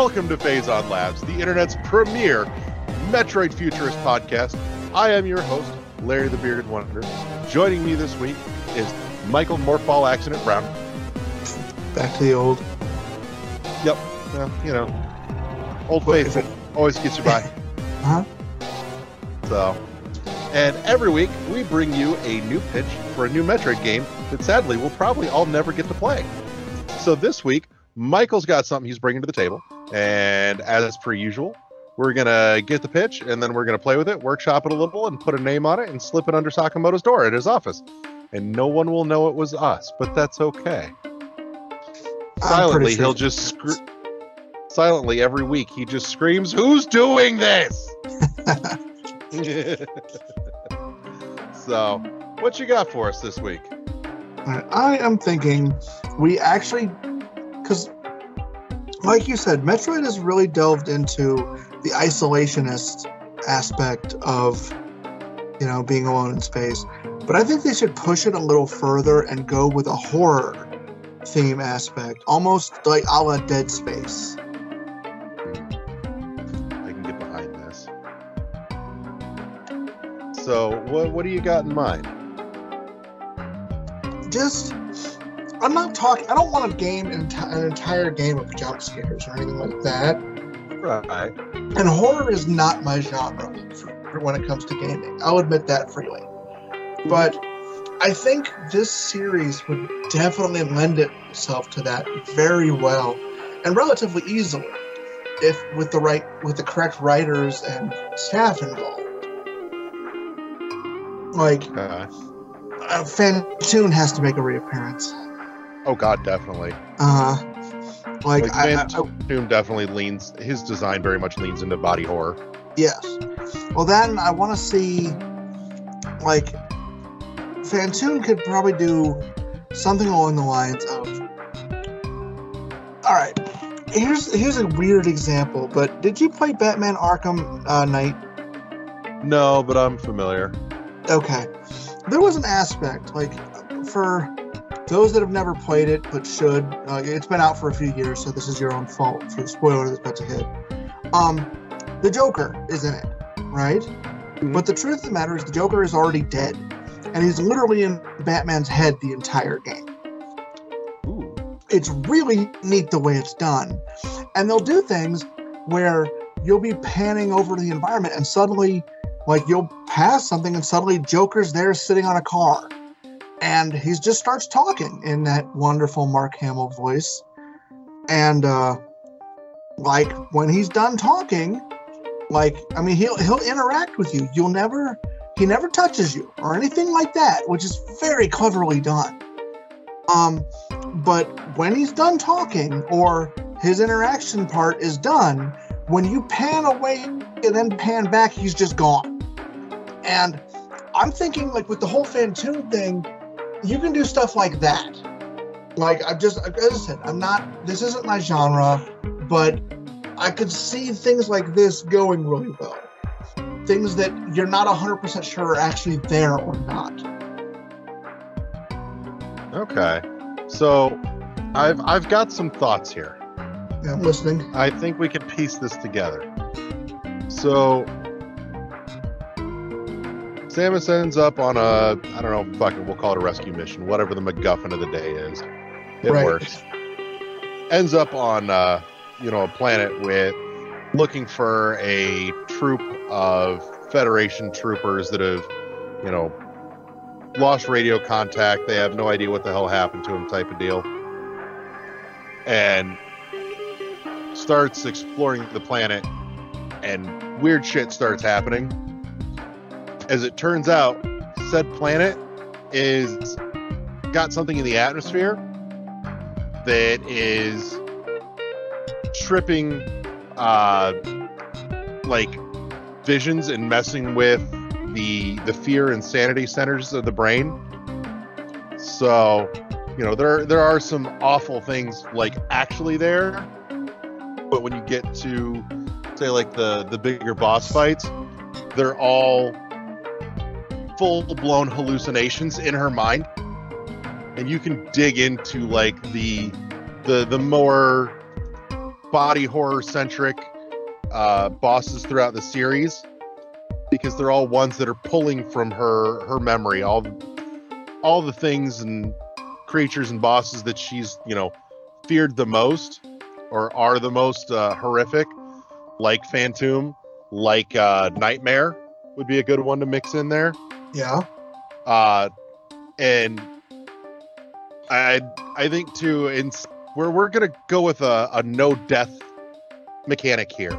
Welcome to Phazon Labs, the internet's premier Metroid Futurist podcast. I am your host, Larry the Bearded Wonder. Joining me this week is Michael Morphball Accident Brown. Back to the old. Yep, well, old faithful always gets you by. Uh-huh. So, and every week we bring you a new pitch for a new Metroid game that sadly we'll probably all never get to play. So this week, Michael's got something he's bringing to the table, and as per usual, we're going to get the pitch, and then we're going to play with it, workshop it a little, and put a name on it, and slip it under Sakamoto's door at his office. And no one will know it was us, but that's okay. Silently, he'll just silently every week, he just screams, "Who's doing this?" So, what you got for us this week? I am thinking we actually, because like you said, Metroid has really delved into the isolationist aspect of, being alone in space. But I think they should push it a little further and go with a horror theme aspect, almost like a la Dead Space. I can get behind this. So, what do you got in mind? I don't want to game an entire game of jump scares or anything like that. Right. And horror is not my genre when it comes to gaming. I'll admit that freely. But I think this series would definitely lend itself to that very well and relatively easily if with the correct writers and staff involved. Phazon has to make a reappearance. Oh God, definitely. Phazon definitely leans. His design very much leans into body horror. Yes. Well, then I want to see, Phazon could probably do something along the lines of. All right, here's a weird example. But did you play Batman Arkham Knight? No, but I'm familiar. Okay. There was an aspect, for those that have never played it but should, it's been out for a few years, so this is your own fault for the spoiler that's about to hit. The Joker is in it, right? Mm-hmm. But the truth of the matter is the Joker is already dead, and he's literally in Batman's head the entire game. Ooh. It's really neat the way it's done. And they'll do things where you'll be panning over the environment and suddenly you'll pass something and suddenly Joker's there sitting on a car. And he just starts talking in that wonderful Mark Hamill voice. And, when he's done talking, he'll interact with you. He never touches you or anything like that, which is very cleverly done. But when he's done talking or his interaction part is done, when you pan away and then pan back, he's just gone. And I'm thinking, with the whole Phazon thing, you can do stuff like that. As I said, this isn't my genre, but I could see things like this going really well. Things that you're not 100% sure are actually there or not. Okay. So, I've got some thoughts here. Yeah, I'm listening. I think we can piece this together. So, Samus ends up on we'll call it a rescue mission, whatever the MacGuffin of the day is. It works. Ends up on, a planet with looking for a troop of Federation troopers that have, lost radio contact. They have no idea what the hell happened to them type of deal. And starts exploring the planet, and weird shit starts happening. As it turns out, said planet is got something in the atmosphere that is tripping visions and messing with the fear and sanity centers of the brain. So, there are some awful things actually there, but when you get to say the bigger boss fights, they're all full-blown hallucinations in her mind, and you can dig into the more body horror centric bosses throughout the series, because they're all ones that are pulling from her memory, all the things and creatures and bosses that she's, feared the most or are the most horrific, like Phantom, like Nightmare would be a good one to mix in there. Yeah. And I think too, we're gonna go with a no death mechanic here.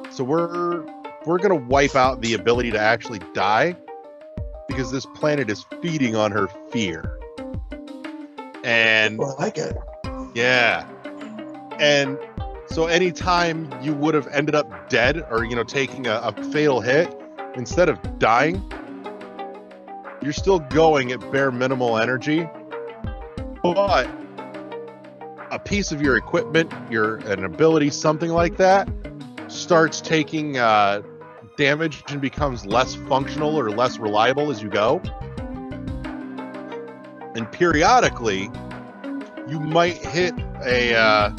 So we're gonna wipe out the ability to actually die, because this planet is feeding on her fear. And Well, I like it. yeah. And so anytime you would have ended up dead or, taking a fatal hit, instead of dying, you're still going at bare minimal energy, but a piece of your equipment, an ability, something like that, starts taking damage and becomes less functional or less reliable as you go. And periodically, you might hit a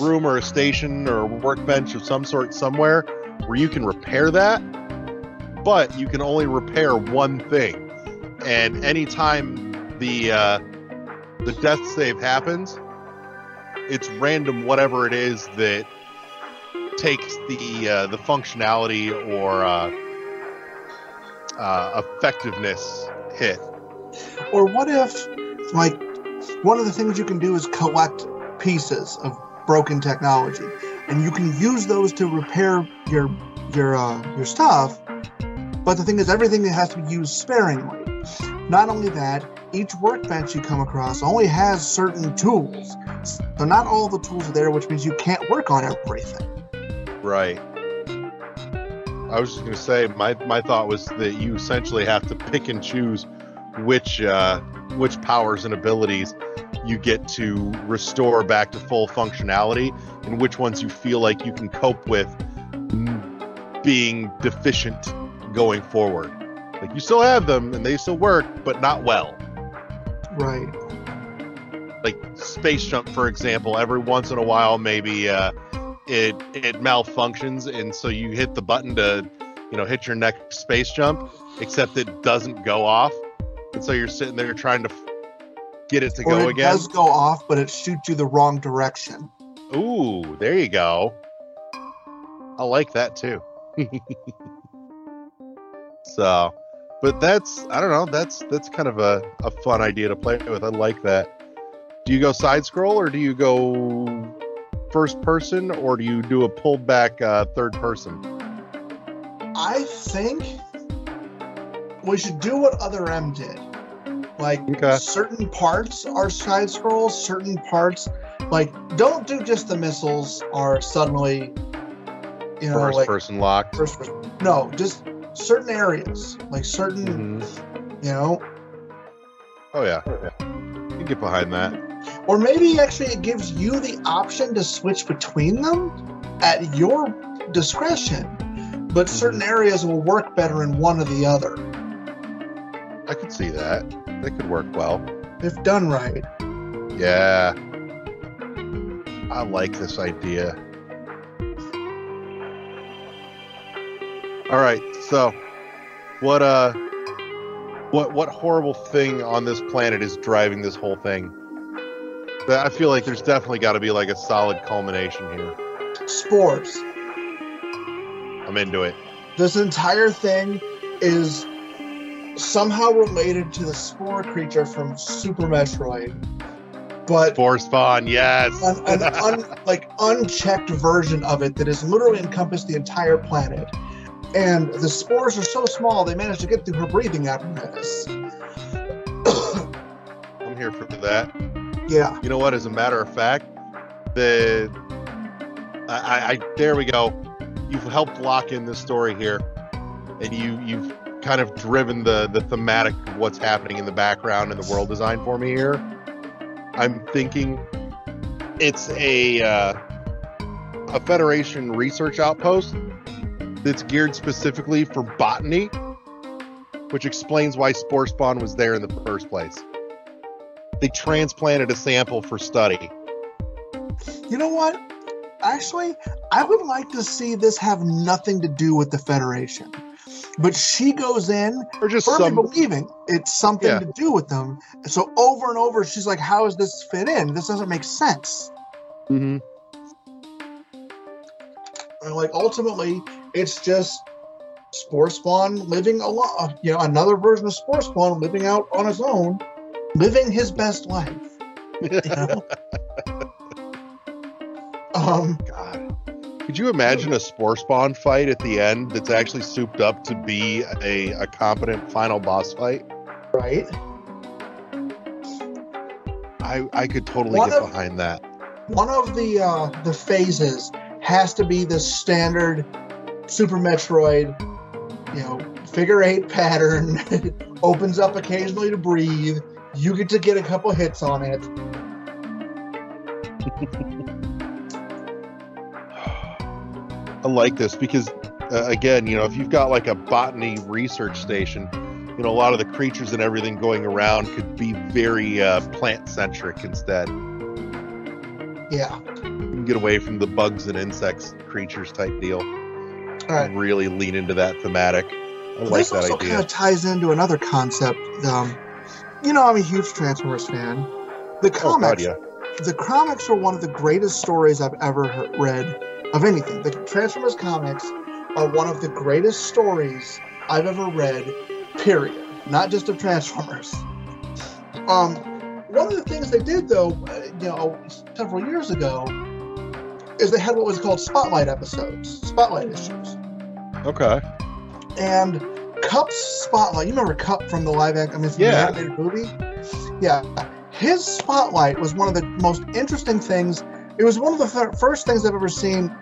room or a station or a workbench of some sort somewhere where you can repair that, but you can only repair one thing. And anytime the death save happens, it's random whatever it is that takes the functionality or effectiveness hit. Or what if, like, one of the things you can do is collect pieces of broken technology, and you can use those to repair your stuff. But the thing is, everything has to be used sparingly. Not only that, each workbench you come across only has certain tools. So not all the tools are there, which means you can't work on everything. Right. I was just going to say, my thought was that you essentially have to pick and choose which powers and abilities you get to restore back to full functionality, and which ones you feel like you can cope with being deficient going forward. Like, you still have them and they still work, but not well. Right. Like space jump, for example, every once in a while maybe it malfunctions, and so you hit the button to hit your next space jump, except it doesn't go off, and so you're sitting there trying to get it to go again. It does go off, but it shoots you the wrong direction. Ooh, there you go. I like that too. So, but that's kind of a fun idea to play with. I like that. Do you go side scroll, or do you go first person, or do you do a pulled back third person? I think we should do what Other M did. Like, certain parts are side scrolls, certain parts, like, don't do just the missiles are suddenly, first person locked. First person. No, just certain areas, like certain, Oh yeah. You can get behind that. Or maybe actually it gives you the option to switch between them at your discretion, but certain areas will work better in one or the other. I could see that. That could work well. If done right. Yeah. I like this idea. All right, so what horrible thing on this planet is driving this whole thing? I feel like there's definitely got to be like a solid culmination here. Spores. I'm into it. This entire thing is somehow related to the spore creature from Super Metroid, but Spore Spawn, yes. an unchecked version of it that has literally encompassed the entire planet. And the spores are so small they managed to get through her breathing apparatus. I'm here for that. Yeah. You know what? As a matter of fact, there we go. You've helped lock in this story here, and you've kind of driven the thematic of what's happening in the background and the world design for me here. I'm thinking it's a Federation research outpost that's geared specifically for botany, which explains why Spore Spawn was there in the first place. They transplanted a sample for study. You know what? Actually, I would like to see this have nothing to do with the Federation. But she goes in Or just firmly believing it's something Yeah. to do with them. So over and over, she's like, how does this fit in? This doesn't make sense. Mm-hmm. And like, ultimately, it's just Spore Spawn living another version of Spore Spawn living out on his own, living his best life. You know? God. Could you imagine a Spore Spawn fight at the end that's actually souped up to be a competent final boss fight? Right. I could totally get behind that. One of the phases has to be the standard Super Metroid, figure 8 pattern. Opens up occasionally to breathe. You get to get a couple hits on it. I like this because, again, if you've got like a botany research station, a lot of the creatures and everything going around could be very plant-centric instead. Yeah. You can get away from the bugs and insects, creatures type deal. All right. And really lean into that thematic. I like this that also idea. kind of ties into another concept. I'm a huge Transformers fan. The comics, the comics are one of the greatest stories I've ever read of anything. The Transformers comics are one of the greatest stories I've ever read, period. Not just of Transformers. One of the things they did, though, several years ago, is they had what was called spotlight issues. Okay. And Cup's spotlight, you remember Cup from the from the animated movie? Yeah. His spotlight was one of the most interesting things. It was one of the first things I've ever seen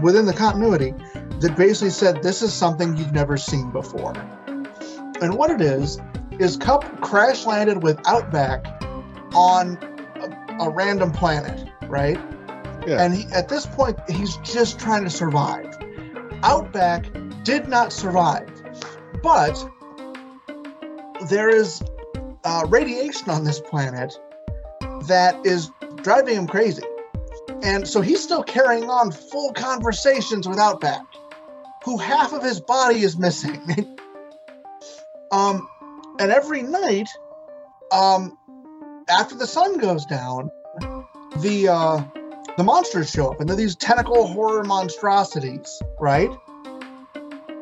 within the continuity that basically said, this is something you've never seen before. And what it is Cup crash landed with Outback on a random planet, right? Yeah. And at this point, he's just trying to survive. Outback did not survive, but there is radiation on this planet that is driving him crazy. And so he's still carrying on full conversations with Outback, who half of his body is missing. And every night, after the sun goes down, the monsters show up, and they're these tentacle horror monstrosities, right?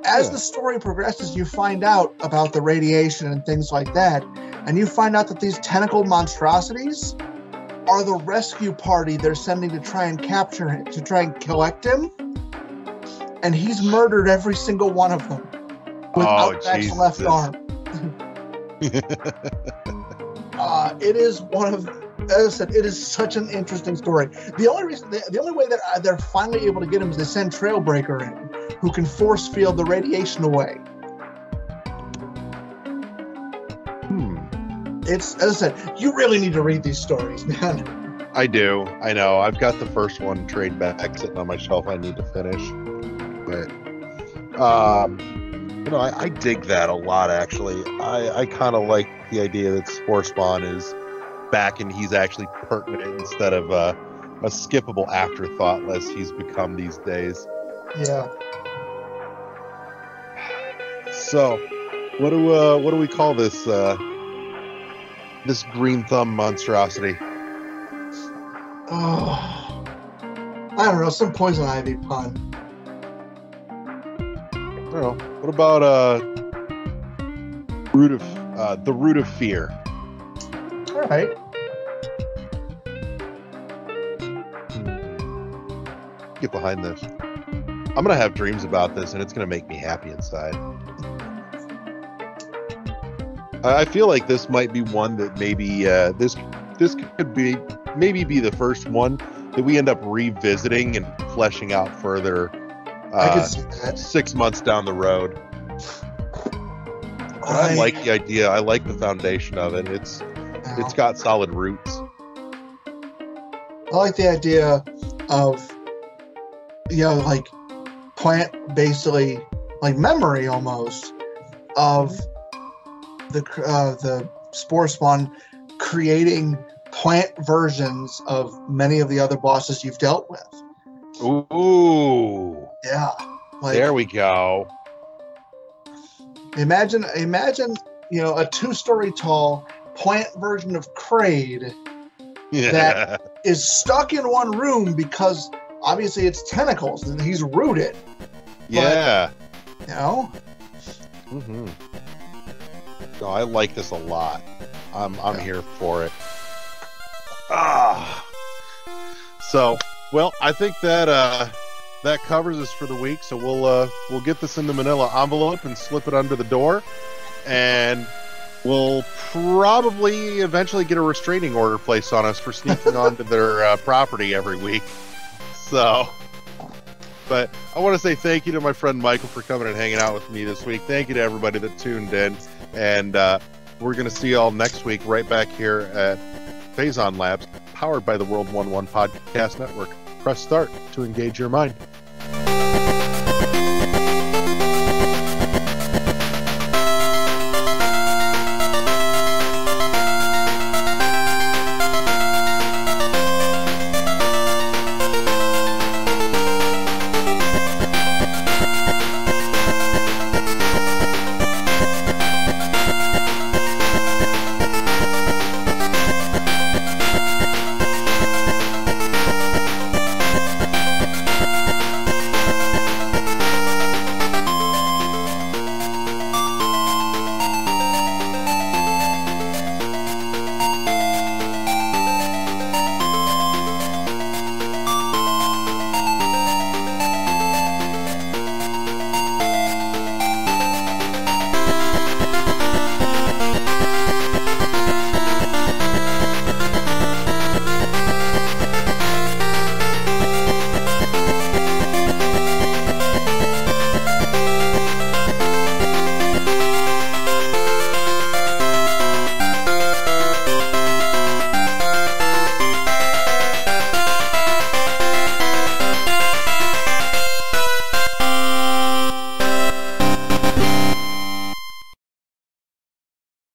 As the story progresses, you find out about the radiation and things like that, and you find out that these tentacle monstrosities are the rescue party they're sending to try and capture him, to try and collect him, and he's murdered every single one of them with Outback's left arm. It is one of, as I said, it is such an interesting story. The only way that they're finally able to get him is they send Trailbreaker in, who can force field the radiation away. It's, as I said, you really need to read these stories, man. I do. I know. I've got the first one trade back sitting on my shelf I need to finish. But I dig that a lot, actually. I kind of like the idea that Spore Spawn is back and he's actually pertinent instead of a skippable afterthought as he's become these days. Yeah. So, what do we call this this green thumb monstrosity? Oh, I don't know, some poison ivy pun. I don't know. What about the root of fear? All right. Get behind this. I'm gonna have dreams about this, and it's gonna make me happy inside. I feel like this might be one that maybe this could be the first one that we end up revisiting and fleshing out further. I could see that. 6 months down the road. I like the idea. I like the foundation of it. It's got solid roots. I like the idea of like plant, basically like memory almost of the Spore Spawn creating plant versions of many of the other bosses you've dealt with. Ooh. Yeah. Like, There we go. Imagine, a 2-story tall plant version of Kraid that is stuck in one room because obviously it's tentacles and he's rooted. Yeah. But, Mm-hmm. No, I like this a lot. I'm here for it. So, well, I think that that covers us for the week. So we'll get this in the manila envelope and slip it under the door, and we'll probably eventually get a restraining order placed on us for sneaking onto their property every week. So, but I want to say thank you to my friend Michael for coming and hanging out with me this week. Thank you to everybody that tuned in, and we're going to see you all next week right back here at Phazon Labs, powered by the World 1-1 Podcast Network. Press start to engage your mind.